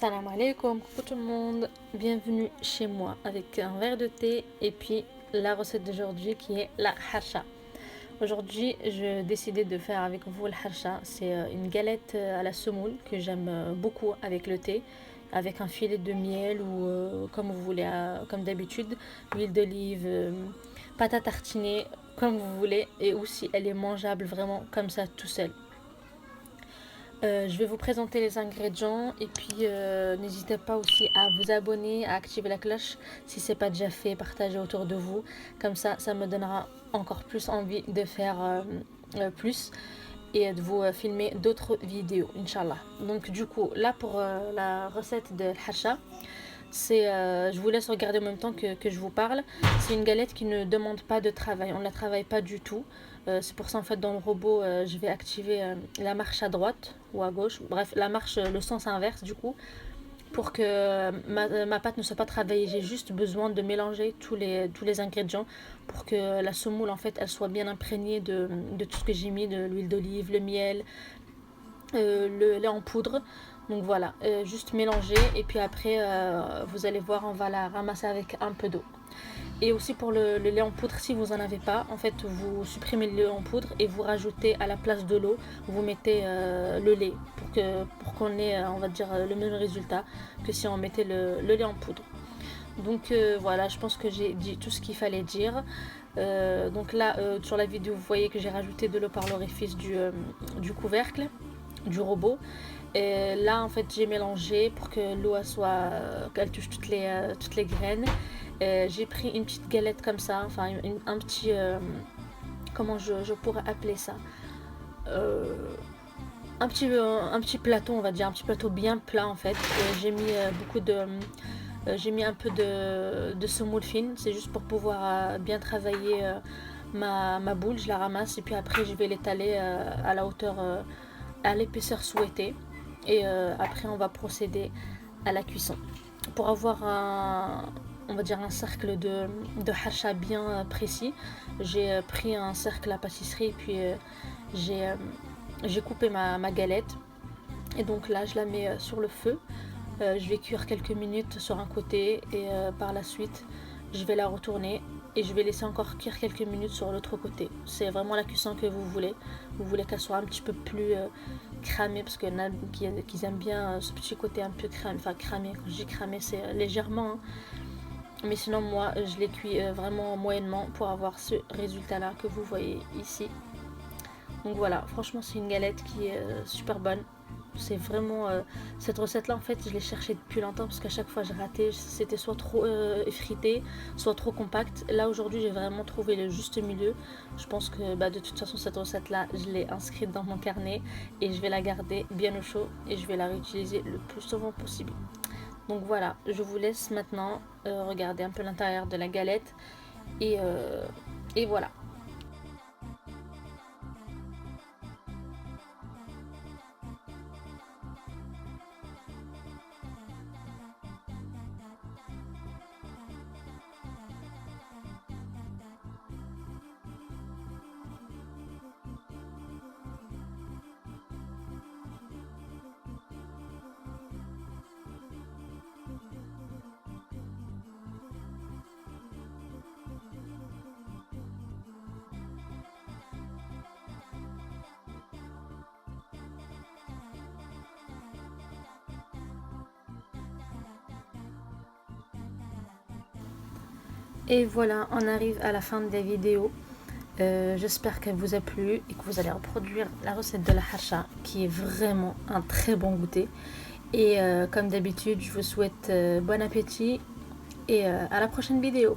Salam alaikum, coucou tout le monde, bienvenue chez moi avec un verre de thé et puis la recette d'aujourd'hui qui est la harsha. Aujourd'hui, je décidé de faire avec vous le harsha. C'est une galette à la semoule que j'aime beaucoup avec le thé, avec un filet de miel ou comme vous voulez, comme d'habitude, huile d'olive, pâte à tartiner, comme vous voulez, et aussi elle est mangeable vraiment comme ça tout seul. Je vais vous présenter les ingrédients et puis n'hésitez pas aussi à vous abonner, à activer la cloche si ce n'est pas déjà fait, partagez autour de vous. Comme ça me donnera encore plus envie de faire plus et de vous filmer d'autres vidéos, Inch'Allah. Donc du coup, là pour la recette de l'hasha, je vous laisse regarder en même temps que je vous parle. C'est une galette qui ne demande pas de travail, on ne la travaille pas du tout. C'est pour ça en fait dans le robot je vais activer la marche à droite ou à gauche, bref la marche, le sens inverse du coup, pour que ma pâte ne soit pas travaillée. J'ai juste besoin de mélanger tous les ingrédients pour que la semoule en fait elle soit bien imprégnée de tout ce que j'ai mis, de l'huile d'olive, le miel, le lait en poudre. Donc voilà, juste mélanger et puis après vous allez voir, on va la ramasser avec un peu d'eau. Et aussi pour le lait en poudre, si vous n'en avez pas, en fait vous supprimez le lait en poudre et vous rajoutez à la place de l'eau, vous mettez le lait pour qu'on ait, on va dire, le même résultat que si on mettait le lait en poudre. Donc voilà, je pense que j'ai dit tout ce qu'il fallait dire. Donc là, sur la vidéo, vous voyez que j'ai rajouté de l'eau par l'orifice du couvercle du robot. Et là, en fait, j'ai mélangé pour que l'eau qu'elle touche toutes les graines. J'ai pris une petite galette comme ça, enfin un petit, comment je pourrais appeler ça, un petit plateau, on va dire, un petit plateau bien plat en fait. J'ai mis j'ai mis un peu de semoule fine, c'est juste pour pouvoir bien travailler ma boule. Je la ramasse et puis après je vais l'étaler à la hauteur, à l'épaisseur souhaitée. Et après on va procéder à la cuisson. Pour avoir on va dire un cercle de hacha bien précis, j'ai pris un cercle à pâtisserie et puis j'ai coupé ma galette. Et donc là je la mets sur le feu. Je vais cuire quelques minutes sur un côté et par la suite je vais la retourner et je vais laisser encore cuire quelques minutes sur l'autre côté. C'est vraiment la cuisson que vous voulez. Vous voulez qu'elle soit un petit peu plus cramée, parce qu'il y en a qui aiment bien ce petit côté un peu cramé. Enfin cramé, quand je dis cramé c'est légèrement, hein. Mais sinon moi je les cuis vraiment moyennement pour avoir ce résultat là que vous voyez ici. Donc voilà, franchement c'est une galette qui est super bonne. C'est vraiment cette recette là en fait je l'ai cherchée depuis longtemps parce qu'à chaque fois je ratais, c'était soit trop effrité, soit trop compact. Là aujourd'hui j'ai vraiment trouvé le juste milieu. Je pense que de toute façon cette recette là je l'ai inscrite dans mon carnet et je vais la garder bien au chaud et je vais la réutiliser le plus souvent possible. Donc voilà, je vous laisse maintenant regarder un peu l'intérieur de la galette et voilà. Et voilà, on arrive à la fin de la vidéo. J'espère qu'elle vous a plu et que vous allez reproduire la recette de la hacha qui est vraiment un très bon goûter. Et comme d'habitude, je vous souhaite bon appétit et à la prochaine vidéo.